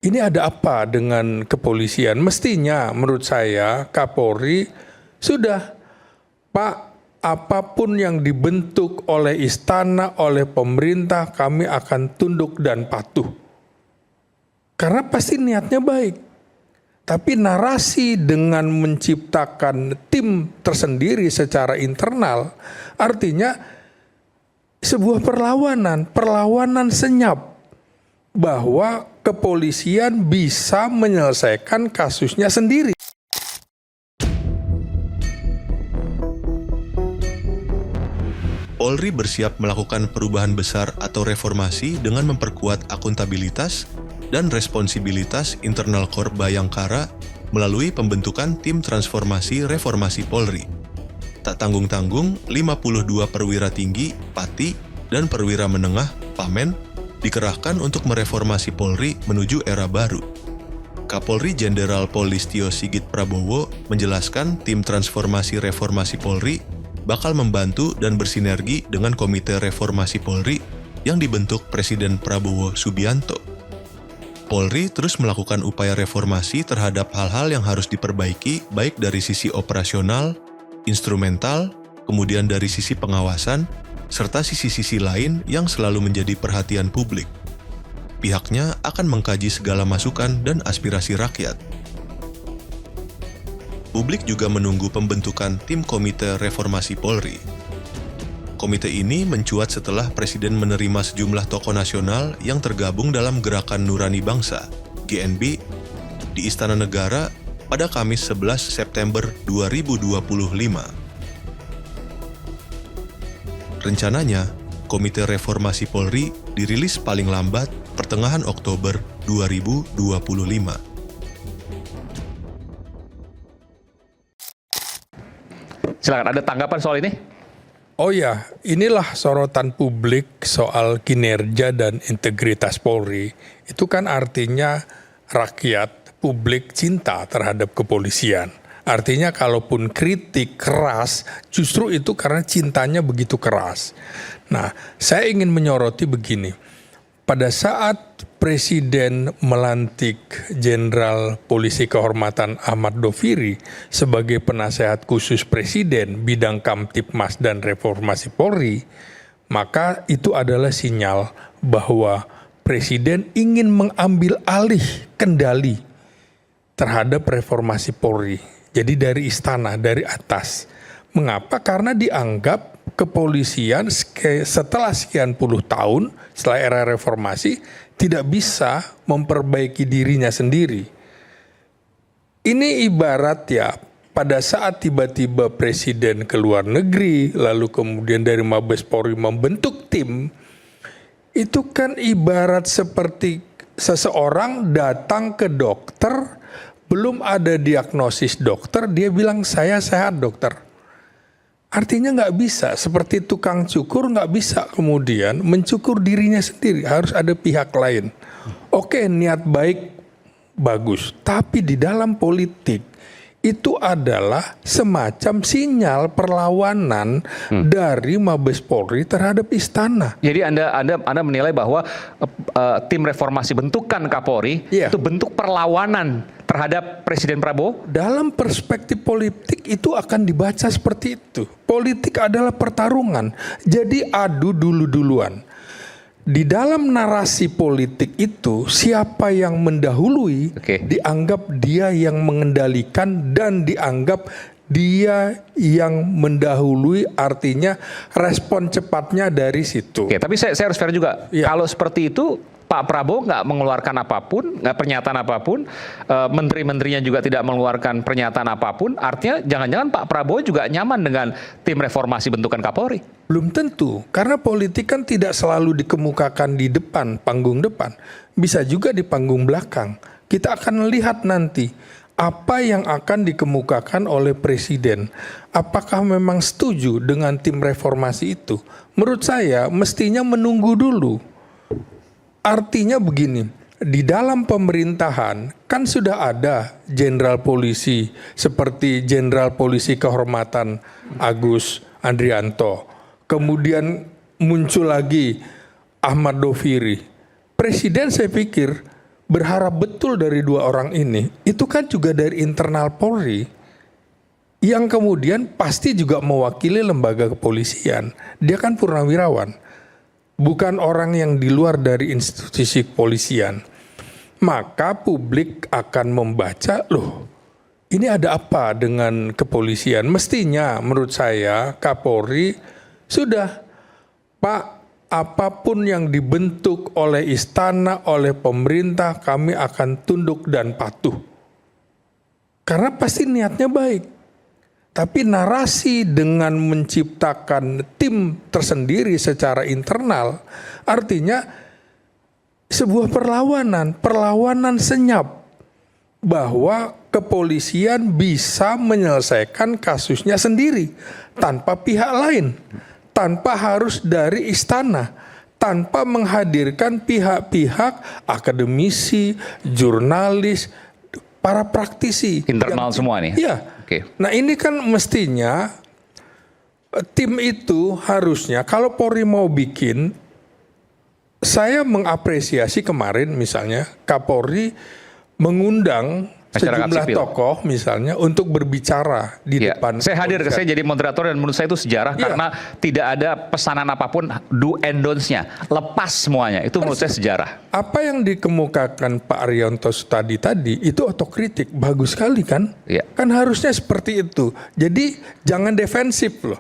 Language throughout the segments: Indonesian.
Ini ada apa dengan kepolisian? Mestinya menurut saya Kapolri sudah, Pak, apapun yang dibentuk oleh istana, oleh pemerintah, kami akan tunduk dan patuh. Karena pasti niatnya baik. Tapi narasi dengan menciptakan tim tersendiri secara internal, artinya sebuah perlawanan senyap bahwa kepolisian bisa menyelesaikan kasusnya sendiri. Polri bersiap melakukan perubahan besar atau reformasi dengan memperkuat akuntabilitas dan responsibilitas internal Kor Bayangkara melalui pembentukan tim transformasi reformasi Polri. Tak tanggung-tanggung, 52 perwira tinggi, pati, dan perwira menengah, pamen, dikerahkan untuk mereformasi Polri menuju era baru. Kapolri Jenderal Polistio Sigit Prabowo menjelaskan tim transformasi reformasi Polri bakal membantu dan bersinergi dengan Komite Reformasi Polri yang dibentuk Presiden Prabowo Subianto. Polri terus melakukan upaya reformasi terhadap hal-hal yang harus diperbaiki baik dari sisi operasional, instrumental, kemudian dari sisi pengawasan, serta sisi-sisi lain yang selalu menjadi perhatian publik. Pihaknya akan mengkaji segala masukan dan aspirasi rakyat. Publik juga menunggu pembentukan tim Komite Reformasi Polri. Komite ini mencuat setelah Presiden menerima sejumlah tokoh nasional yang tergabung dalam Gerakan Nurani Bangsa, GNB, di Istana Negara pada Kamis 11 September 2025. Rencananya, Komite Reformasi Polri dirilis paling lambat pertengahan Oktober 2025. Silakan, ada tanggapan soal ini? Oh ya, inilah sorotan publik soal kinerja dan integritas Polri. Itu kan artinya rakyat, publik cinta terhadap kepolisian. Artinya kalaupun kritik keras, justru itu karena cintanya begitu keras. Nah, saya ingin menyoroti begini. Pada saat Presiden melantik Jenderal Polisi Kehormatan Ahmad Doviri sebagai penasehat khusus Presiden bidang Kamtibmas dan Reformasi Polri, maka itu adalah sinyal bahwa Presiden ingin mengambil alih kendali terhadap reformasi Polri. Jadi dari istana, dari atas. Mengapa? Karena dianggap kepolisian setelah sekian puluh tahun, setelah era reformasi, tidak bisa memperbaiki dirinya sendiri. Ini ibarat ya, pada saat tiba-tiba Presiden ke luar negeri, lalu kemudian dari Mabes Polri membentuk tim, itu kan ibarat seperti seseorang datang ke dokter, belum ada diagnosis dokter, dia bilang saya sehat dokter. Artinya nggak bisa, seperti tukang cukur nggak bisa kemudian mencukur dirinya sendiri, harus ada pihak lain. Oke, niat baik bagus, tapi di dalam politik itu adalah semacam sinyal perlawanan dari Mabes Polri terhadap istana. Jadi Anda menilai bahwa tim reformasi bentukan Kapolri itu bentuk perlawanan terhadap Presiden Prabowo? Dalam perspektif politik itu akan dibaca seperti itu. Politik adalah pertarungan. Jadi adu dulu-duluan. Di dalam narasi politik itu siapa yang mendahului dianggap dia yang mengendalikan dan dianggap dia yang mendahului, artinya respon cepatnya dari situ. Oke, tapi saya harus fair juga. Kalau seperti itu Pak Prabowo nggak mengeluarkan apapun, nggak pernyataan apapun, menteri-menterinya juga tidak mengeluarkan pernyataan apapun, artinya jangan-jangan Pak Prabowo juga nyaman dengan tim reformasi bentukan Kapolri? Belum tentu, karena politik kan tidak selalu dikemukakan di depan, panggung depan, bisa juga di panggung belakang. Kita akan lihat nanti apa yang akan dikemukakan oleh Presiden. Apakah memang setuju dengan tim reformasi itu? Menurut saya mestinya menunggu dulu. Artinya begini, di dalam pemerintahan kan sudah ada jenderal polisi seperti Jenderal Polisi Kehormatan Agus Andrianto. Kemudian muncul lagi Ahmad Doviri. Presiden saya pikir berharap betul dari dua orang ini, itu kan juga dari internal Polri, yang kemudian pasti juga mewakili lembaga kepolisian. Dia kan purnawirawan, bukan orang yang di luar dari institusi kepolisian. Maka publik akan membaca, loh ini ada apa dengan kepolisian? Mestinya menurut saya Kapolri sudah, Pak, apapun yang dibentuk oleh istana, oleh pemerintah, kami akan tunduk dan patuh. Karena pasti niatnya baik. Tapi narasi dengan menciptakan tim tersendiri secara internal, artinya sebuah perlawanan senyap. Bahwa kepolisian bisa menyelesaikan kasusnya sendiri tanpa pihak lain. Tanpa harus dari istana, tanpa menghadirkan pihak-pihak akademisi, jurnalis, para praktisi. Internal semua nih? Iya. Oke. Nah ini kan mestinya tim itu harusnya, kalau Polri mau bikin, saya mengapresiasi kemarin misalnya Kapolri mengundang masyarakat sejumlah sipil, tokoh misalnya untuk berbicara di ya, depan. saya hadir, saya jadi moderator dan menurut saya itu sejarah karena tidak ada pesanan apapun do and don'ts-nya, lepas semuanya, itu menurut saya sejarah. Apa yang dikemukakan Pak Arianto tadi itu otokritik, bagus sekali kan? Ya. Kan harusnya seperti itu. Jadi jangan defensif loh.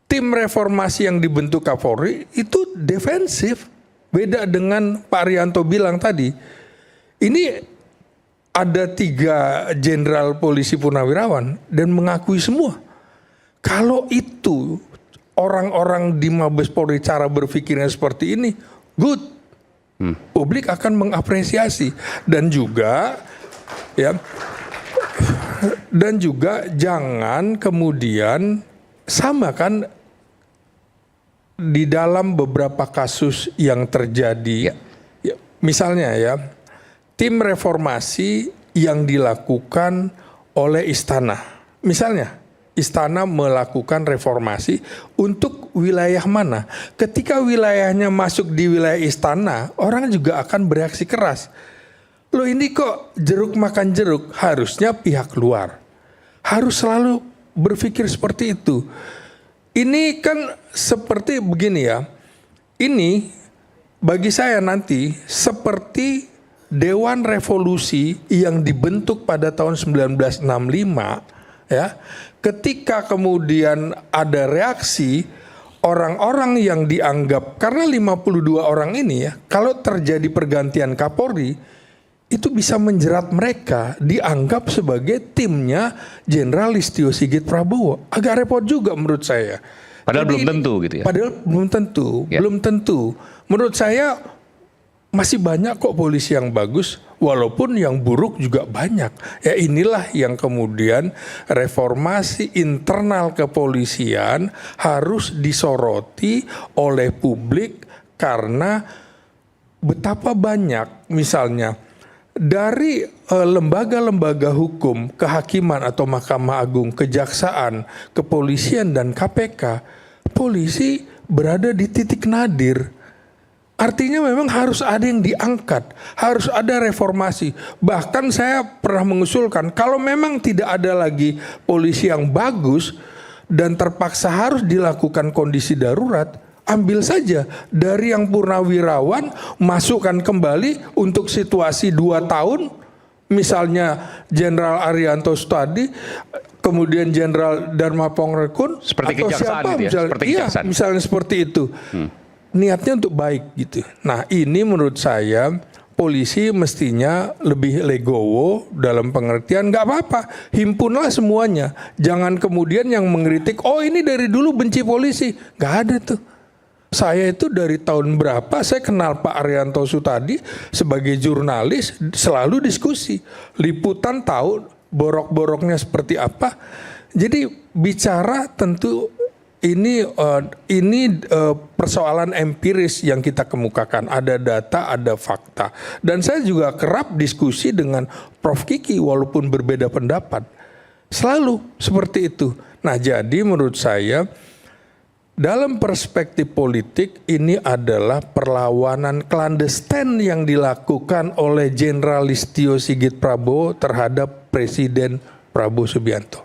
Tim reformasi yang dibentuk Kapolri itu defensif, beda dengan Pak Arianto bilang tadi. Ini ada 3 jenderal polisi purnawirawan dan mengakui semua. Kalau itu orang-orang di Mabes Polri cara berpikirnya seperti ini, good. Publik akan mengapresiasi dan juga jangan kemudian samakan di dalam beberapa kasus yang terjadi. Misalnya tim reformasi yang dilakukan oleh istana. Misalnya, istana melakukan reformasi untuk wilayah mana? Ketika wilayahnya masuk di wilayah istana, orang juga akan bereaksi keras. Loh ini kok jeruk makan jeruk? Harusnya pihak luar. Harus selalu berpikir seperti itu. Ini kan seperti begini ya. Ini bagi saya nanti seperti Dewan Revolusi yang dibentuk pada tahun 1965 ketika kemudian ada reaksi orang-orang yang dianggap, karena 52 orang ini kalau terjadi pergantian Kapolri itu bisa menjerat mereka, dianggap sebagai timnya Jenderal Listio Sigit Prabowo. Agak repot juga menurut saya. Padahal belum tentu gitu ya. Padahal belum tentu. Menurut saya masih banyak kok polisi yang bagus, walaupun yang buruk juga banyak. Ya inilah yang kemudian reformasi internal kepolisian harus disoroti oleh publik, karena betapa banyak misalnya dari lembaga-lembaga hukum, kehakiman atau Mahkamah Agung, kejaksaan, kepolisian dan KPK, polisi berada di titik nadir. Artinya memang harus ada yang diangkat, harus ada reformasi. Bahkan saya pernah mengusulkan kalau memang tidak ada lagi polisi yang bagus dan terpaksa harus dilakukan kondisi darurat, ambil saja dari yang purnawirawan, masukkan kembali untuk situasi 2 tahun. Misalnya Jenderal Arianto tadi, kemudian Jenderal Dharma Pongrekun, seperti atau kejaksaan siapa gitu ya, misalnya, seperti kejaksaan. misalnya seperti itu. Niatnya untuk baik gitu. Nah ini menurut saya polisi mestinya lebih legowo dalam pengertian nggak apa-apa, himpunlah semuanya. Jangan kemudian yang mengkritik, oh ini dari dulu benci polisi, nggak ada tuh. Saya itu dari tahun berapa saya kenal Pak Arianto Sutadi sebagai jurnalis, selalu diskusi. Liputan tahu borok-boroknya seperti apa. Jadi bicara tentu ini persoalan empiris yang kita kemukakan. Ada data, ada fakta. Dan saya juga kerap diskusi dengan Prof. Kiki walaupun berbeda pendapat. Selalu seperti itu. Nah jadi menurut saya Dalam perspektif politik, ini adalah perlawanan klandestin yang dilakukan oleh Jenderal Listio Sigit Prabowo terhadap Presiden Prabowo Subianto.